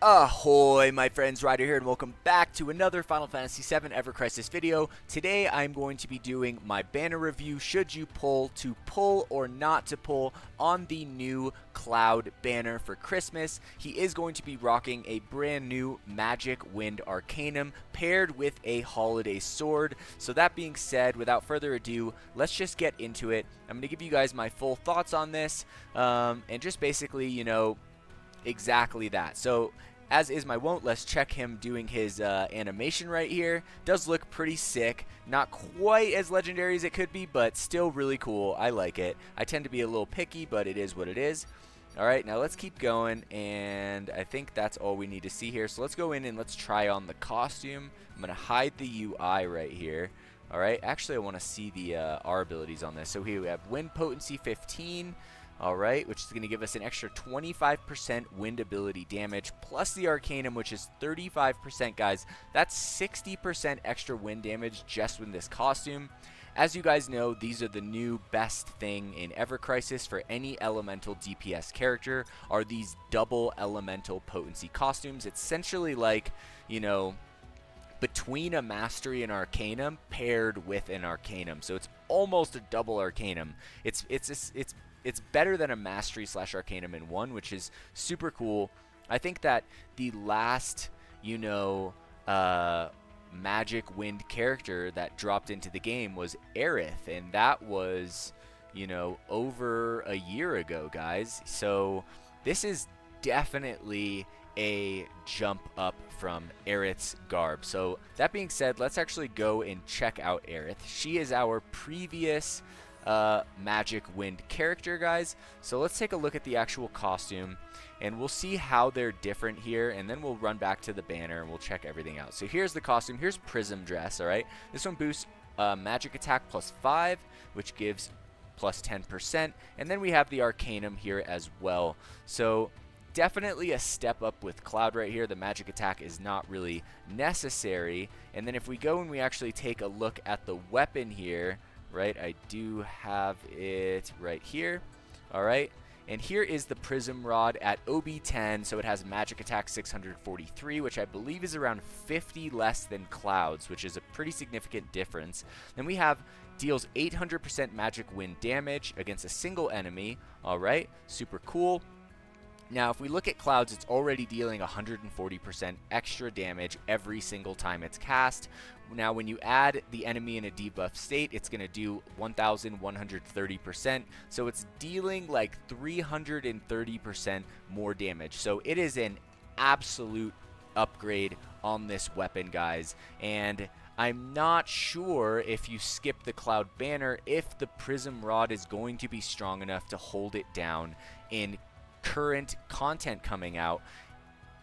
Ahoy, my friends, Ryder here, and welcome back to another Final Fantasy VII Ever Crisis video. Today, I'm going to be doing my banner review, should you pull or not to pull on the new Cloud banner for Christmas. He is going to be rocking a brand new Magic Wind Arcanum paired with a holiday sword. So that being said, without further ado, let's just get into it. I'm going to give you guys my full thoughts on this, and just basically, exactly that. So as is my wont, let's check him doing his animation right here. Does look pretty sick. Not quite as legendary as it could be, but still really cool. I like it. I tend to be a little picky, but it is what it is. Alright, now let's keep going, and I think that's all we need to see here. So let's go in and let's try on the costume. I'm going to hide the UI right here. Alright, actually I want to see the our abilities on this. So here we have Wind Potency 15. Alright, which is going to give us an extra 25% wind ability damage, plus the Arcanum, which is 35%, guys. That's 60% extra wind damage just with this costume. As you guys know, these are the new best thing in Ever Crisis for any elemental DPS character, are these double elemental potency costumes. It's essentially like, between a Mastery and Arcanum paired with an Arcanum. So it's almost a double Arcanum. It's better than a Mastery / Arcanum in one, which is super cool. I think that the last, Magic Wind character that dropped into the game was Aerith, and that was, over a year ago, guys. So this is definitely a jump up from Aerith's garb. So that being said, let's actually go and check out Aerith. She is our previous Magic Wind character, guys. So let's take a look at the actual costume and we'll see how they're different here, and then we'll run back to the banner and we'll check everything out. So here's the costume. Here's Prism Dress. Alright, this one boosts magic attack +5, which gives +10%, and then we have the Arcanum here as well. So definitely a step up with Cloud right here. The magic attack is not really necessary. And then if we go and we actually take a look at the weapon here, right, I do have it right here. Alright, and here is the Prism Rod at OB10, so it has magic attack 643, which I believe is around 50 less than Cloud's, which is a pretty significant difference. Then we have deals 800% magic wind damage against a single enemy. Alright, super cool. Now, if we look at Cloud's, it's already dealing 140% extra damage every single time it's cast. Now, when you add the enemy in a debuff state, it's going to do 1,130%. So it's dealing like 330% more damage. So it is an absolute upgrade on this weapon, guys. And I'm not sure if you skip the Cloud banner, if the Prism Rod is going to be strong enough to hold it down in current content coming out.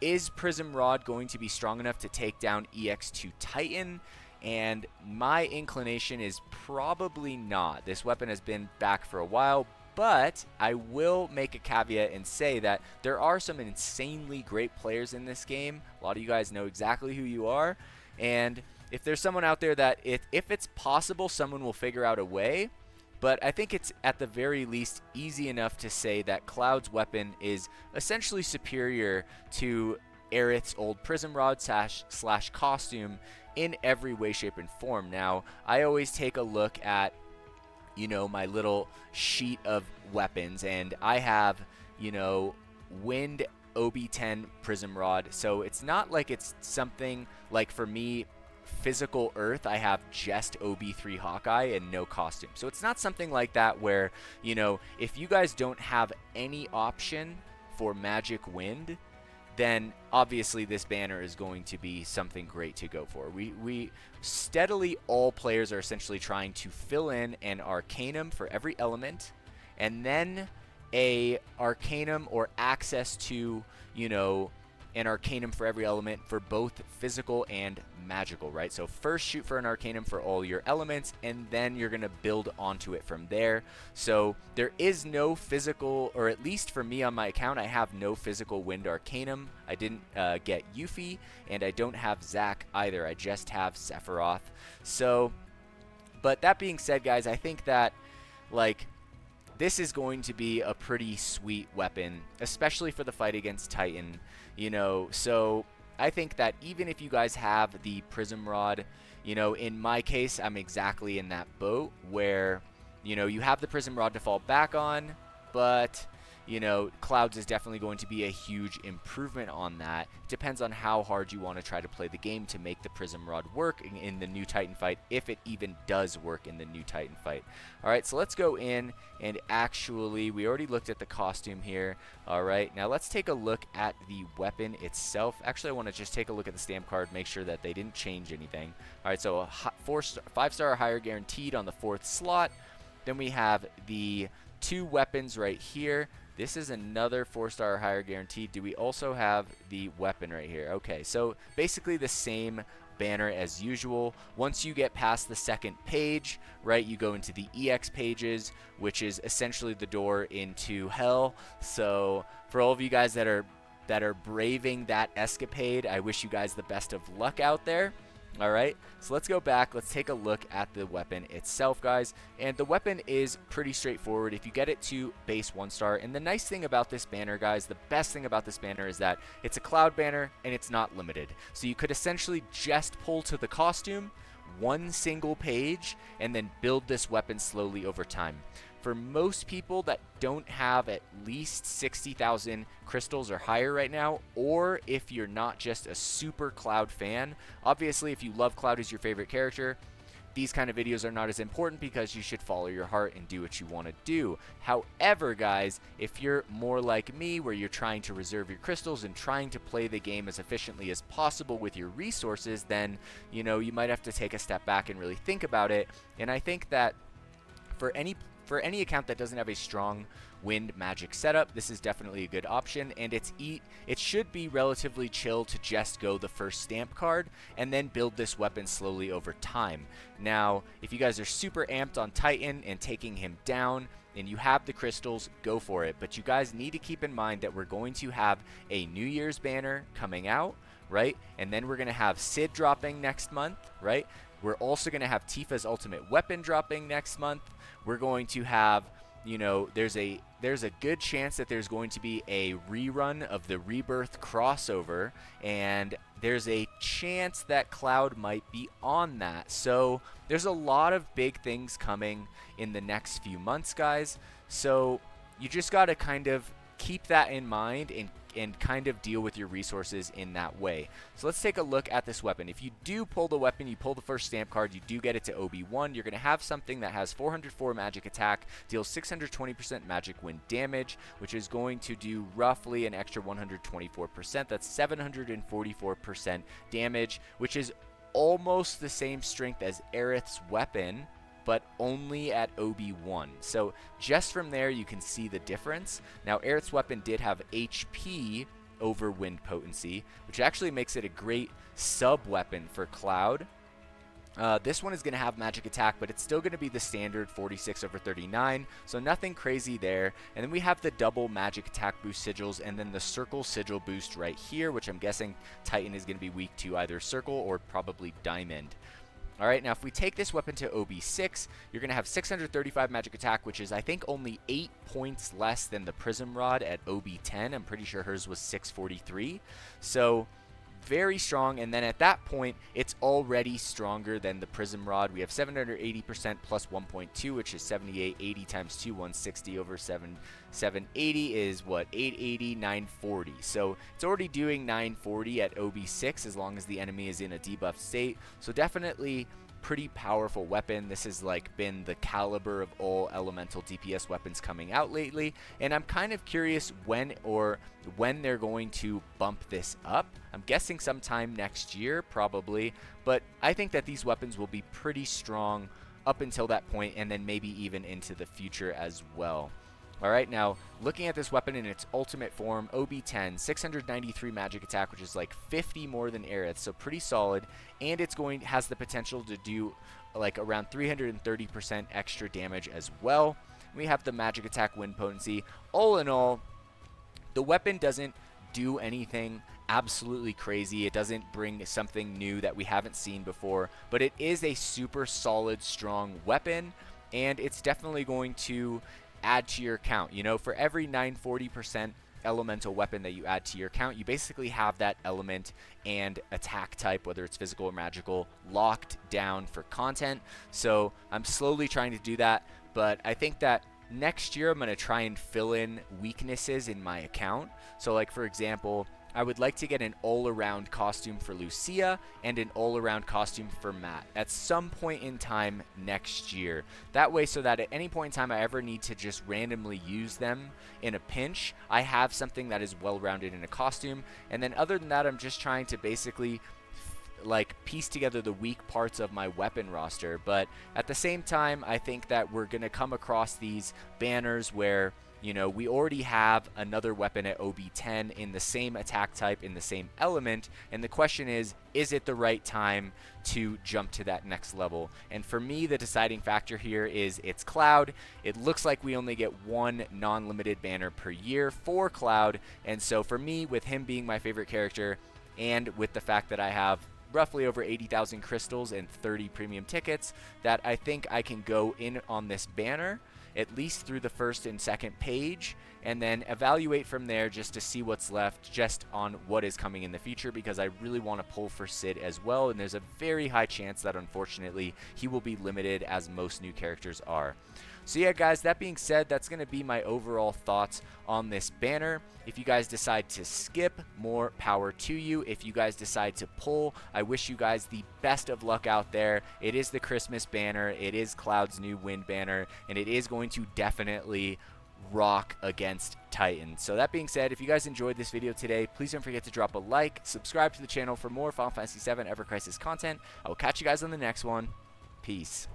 Is Prism Rod going to be strong enough to take down EX2 Titan? And my inclination is probably not. This weapon has been back for a while, but I will make a caveat and say that there are some insanely great players in this game. A lot of you guys know exactly who you are, and if there's someone out there that if it's possible, someone will figure out a way. But I think it's at the very least easy enough to say that Cloud's weapon is essentially superior to Aerith's old Prism Rod slash costume in every way, shape, and form. Now, I always take a look at, my little sheet of weapons, and I have, Wind OB10 Prism Rod. So it's not like it's something like, for me, Physical Earth, I have just OB3 Hawkeye and no costume. So it's not something like that where, if you guys don't have any option for Magic Wind, then obviously this banner is going to be something great to go for. We steadily, all players are essentially trying to fill in an Arcanum for every element, and then a Arcanum or access to, an Arcanum for every element for both physical and magical, right? So first shoot for an Arcanum for all your elements, and then you're going to build onto it from there. So there is no physical, or at least for me on my account, I have no physical Wind Arcanum. I didn't get Yuffie, and I don't have Zac either. I just have Sephiroth. So, but that being said, guys, I think that, like, this is going to be a pretty sweet weapon, especially for the fight against Titan, you know. So I think that even if you guys have the Prism Rod, you know, in my case, I'm exactly in that boat where, you know, you have the Prism Rod to fall back on, but, you know, Clouds is definitely going to be a huge improvement on that. It depends on how hard you want to try to play the game to make the Prism Rod work in the new Titan fight, if it even does work in the new Titan fight. Alright, so let's go in and actually, we already looked at the costume here. Alright, now let's take a look at the weapon itself. Actually, I want to just take a look at the stamp card, make sure that they didn't change anything. Alright, so a 5-star or higher guaranteed on the 4th slot. Then we have the 2 weapons right here. This is another 4-star or higher guaranteed. Do we also have the weapon right here? Okay, so basically the same banner as usual. Once you get past the 2nd page, right, you go into the EX pages, which is essentially the door into hell. So for all of you guys that are braving that escapade, I wish you guys the best of luck out there. Alright, so let's go back. Let's take a look at the weapon itself, guys. And the weapon is pretty straightforward if you get it to base 1-star. And the nice thing about this banner, guys, the best thing about this banner is that it's a Cloud banner and it's not limited. So you could essentially just pull to the costume, one single page, and then build this weapon slowly over time. For most people that don't have at least 60,000 crystals or higher right now, or if you're not just a super Cloud fan, obviously if you love Cloud as your favorite character, these kind of videos are not as important because you should follow your heart and do what you want to do. However, guys, if you're more like me where you're trying to reserve your crystals and trying to play the game as efficiently as possible with your resources, then, you know, you might have to take a step back and really think about it. And I think that for any account that doesn't have a strong wind magic setup, this is definitely a good option, and it should be relatively chill to just go the first stamp card and then build this weapon slowly over time. Now, if you guys are super amped on Titan and taking him down and you have the crystals, go for it. But you guys need to keep in mind that we're going to have a New Year's banner coming out, right? And then we're going to have Sid dropping next month, right? We're also going to have Tifa's ultimate weapon dropping next month. We're going to have, you know, there's a good chance that there's going to be a rerun of the Rebirth crossover, and there's a chance that Cloud might be on that. So there's a lot of big things coming in the next few months, guys. So you just got to kind of keep that in mind and kind of deal with your resources in that way. So let's take a look at this weapon. If you do pull the weapon, you pull the first stamp card, you do get it to OB1, you're going to have something that has 404 magic attack, deals 620% magic wind damage, which is going to do roughly an extra 124%. That's 744% damage, which is almost the same strength as Aerith's weapon, but only at OB1. So just from there, you can see the difference. Now, Aerith's weapon did have HP over wind potency, which actually makes it a great sub-weapon for Cloud. This one is going to have magic attack, but it's still going to be the standard 46 over 39, so nothing crazy there. And then we have the double magic attack boost sigils, and then the circle sigil boost right here, which I'm guessing Titan is going to be weak to either circle or probably diamond. Alright, now if we take this weapon to OB6, you're going to have 635 magic attack, which is I think only 8 points less than the Prism Rod at OB10. I'm pretty sure hers was 643. So very strong, and then at that point, it's already stronger than the Prism Rod. We have 780% plus 1.2, which is 7880 times 2, 160 over 780 is what? 880, 940. So it's already doing 940 at OB6 as long as the enemy is in a debuff state. So definitely pretty powerful weapon. This has like been the caliber of all elemental DPS weapons coming out lately, and I'm kind of curious when they're going to bump this up. I'm guessing sometime next year probably, but I think that these weapons will be pretty strong up until that point, and then maybe even into the future as well. Alright, now looking at this weapon in its ultimate form, OB10, 693 magic attack, which is like 50 more than Aerith, so pretty solid, and it's has the potential to do like around 330% extra damage as well. We have the magic attack wind potency. All in all, the weapon doesn't do anything absolutely crazy. It doesn't bring something new that we haven't seen before, but it is a super solid, strong weapon, and it's definitely going to add to your account. You know, for every 940% elemental weapon that you add to your account, you basically have that element and attack type, whether it's physical or magical, locked down for content. So I'm slowly trying to do that, but I think that next year I'm going to try and fill in weaknesses in my account. So like, for example, I would like to get an all-around costume for Lucia and an all-around costume for Matt at some point in time next year. That way, so that at any point in time I ever need to just randomly use them in a pinch, I have something that is well-rounded in a costume. And then other than that, I'm just trying to basically like piece together the weak parts of my weapon roster. But at the same time, I think that we're going to come across these banners where, you know, we already have another weapon at OB10 in the same attack type, in the same element, and the question is it the right time to jump to that next level? And for me, the deciding factor here is it's Cloud. It looks like we only get one non-limited banner per year for Cloud, and so for me, with him being my favorite character, and with the fact that I have roughly over 80,000 crystals and 30 premium tickets, that I think I can go in on this banner at least through the first and second page, and then evaluate from there just to see what's left just on what is coming in the future, because I really want to pull for Sid as well, and there's a very high chance that unfortunately he will be limited, as most new characters are. So yeah, guys, that being said, that's going to be my overall thoughts on this banner. If you guys decide to skip, more power to you. If you guys decide to pull, I wish you guys the best of luck out there. It is the Christmas banner. It is Cloud's new Wind banner, and it is going to definitely rock against Titan. So that being said, if you guys enjoyed this video today, please don't forget to drop a like, subscribe to the channel for more Final Fantasy VII Ever Crisis content. I will catch you guys on the next one. Peace.